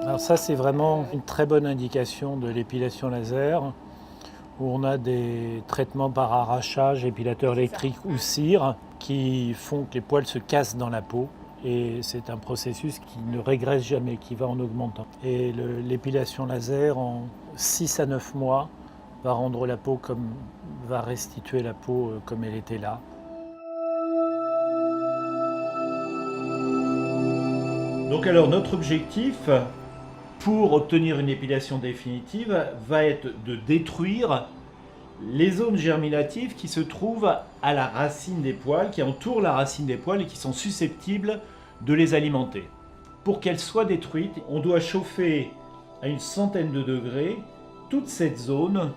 Alors ça, c'est vraiment une très bonne indication de l'épilation laser, où on a des traitements par arrachage, épilateur électrique ou cire, qui font que les poils se cassent dans la peau. Et c'est un processus qui ne régresse jamais, qui va en augmentant. Et l'épilation laser, en 6 à 9 mois, va restituer la peau comme elle était là. Donc alors notre objectif pour obtenir une épilation définitive va être de détruire les zones germinatives qui se trouvent à la racine des poils, qui entourent la racine des poils et qui sont susceptibles de les alimenter. Pour qu'elles soient détruites, on doit chauffer à une centaine de degrés toute cette zone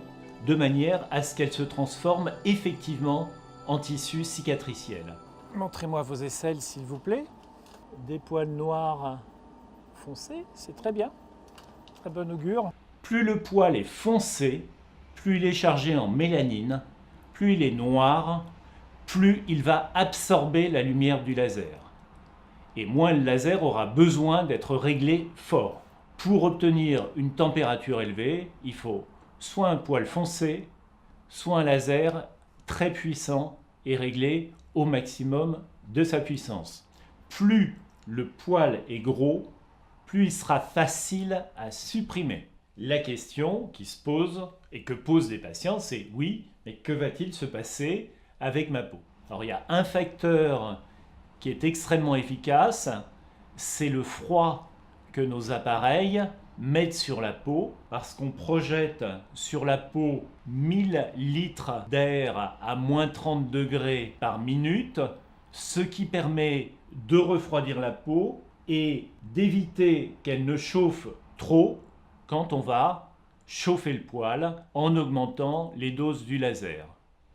de manière à ce qu'elle se transforme effectivement en tissu cicatriciel. Montrez-moi vos aisselles s'il vous plaît. Des poils noirs foncés, c'est très bien, très bon augure. Plus le poil est foncé, plus il est chargé en mélanine, plus il est noir, plus il va absorber la lumière du laser. Et moins le laser aura besoin d'être réglé fort. Pour obtenir une température élevée, il faut soit un poil foncé, soit un laser très puissant et réglé au maximum de sa puissance. Plus le poil est gros, plus il sera facile à supprimer. La question qui se pose et que posent les patients, c'est oui, mais que va-t-il se passer avec ma peau? Alors il y a un facteur qui est extrêmement efficace, c'est le froid que nos appareils mettent sur la peau, parce qu'on projette sur la peau 1000 litres d'air à moins 30 degrés par minute, ce qui permet de refroidir la peau et d'éviter qu'elle ne chauffe trop quand on va chauffer le poil en augmentant les doses du laser.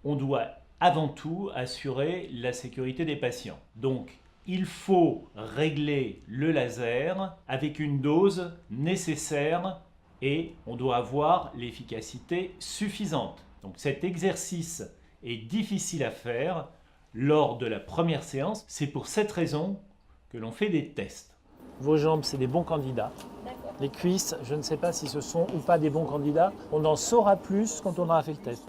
On doit avant tout assurer la sécurité des patients. Donc, il faut régler le laser avec une dose nécessaire et on doit avoir l'efficacité suffisante. Donc cet exercice est difficile à faire lors de la première séance. C'est pour cette raison que l'on fait des tests. Vos jambes, c'est des bons candidats. Les cuisses, je ne sais pas si ce sont ou pas des bons candidats. On en saura plus quand on aura fait le test.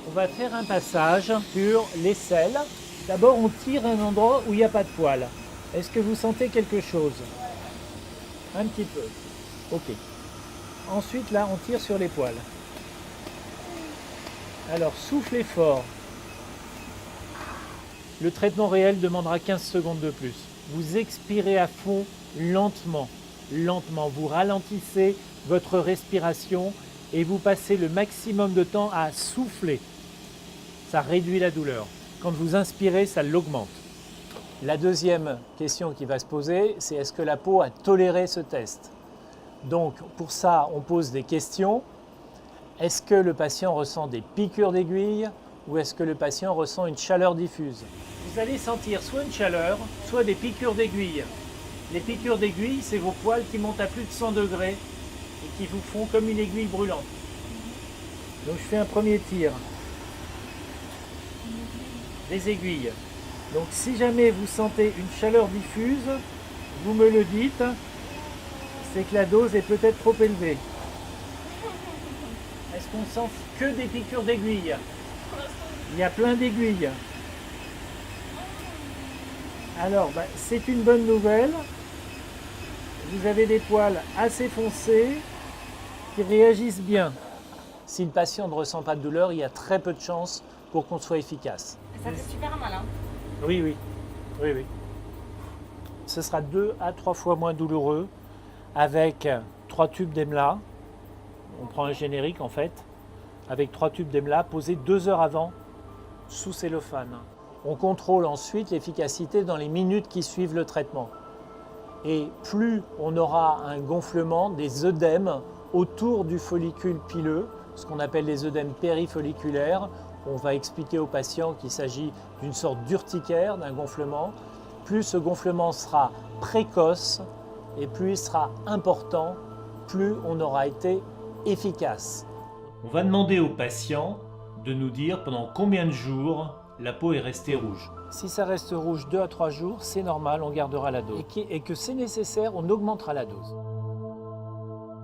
On va faire un passage sur l'aisselle. D'abord, on tire un endroit où il n'y a pas de poils. Est-ce que vous sentez quelque chose? Un petit peu. Ok. Ensuite, là, on tire sur les poils. Alors, soufflez fort. Le traitement réel demandera 15 secondes de plus. Vous expirez à fond, lentement. Lentement. Vous ralentissez votre respiration et vous passez le maximum de temps à souffler. Ça réduit la douleur. Quand vous inspirez, ça l'augmente. La deuxième question qui va se poser, c'est est-ce que la peau a toléré ce test? Donc pour ça, on pose des questions. Est-ce que le patient ressent des piqûres d'aiguille ou est-ce que le patient ressent une chaleur diffuse? Vous allez sentir soit une chaleur, soit des piqûres d'aiguille. Les piqûres d'aiguille, c'est vos poils qui montent à plus de 100 degrés et qui vous font comme une aiguille brûlante. Donc je fais un premier tir. Des aiguilles. Donc si jamais vous sentez une chaleur diffuse, vous me le dites, c'est que la dose est peut-être trop élevée. Est-ce qu'on sent que des piqûres d'aiguilles? Il y a plein d'aiguilles. Alors, c'est une bonne nouvelle. Vous avez des poils assez foncés qui réagissent bien. Si le patient ne ressent pas de douleur, il y a très peu de chances pour qu'on soit efficace. Ça fait super mal, hein? Oui. Ce sera 2 à 3 fois moins douloureux avec 3 tubes d'EMLA. On prend un générique en fait, avec 3 tubes d'EMLA posés 2 heures avant sous cellophane. On contrôle ensuite l'efficacité dans les minutes qui suivent le traitement. Et plus on aura un gonflement, des œdèmes autour du follicule pileux, ce qu'on appelle les œdèmes périfolliculaires, on va expliquer au patient qu'il s'agit d'une sorte d'urticaire, d'un gonflement. Plus ce gonflement sera précoce et plus il sera important, plus on aura été efficace. On va demander au patient de nous dire pendant combien de jours la peau est restée rouge. Si ça reste rouge 2 à 3 jours, c'est normal, on gardera la dose. Et que c'est nécessaire, on augmentera la dose.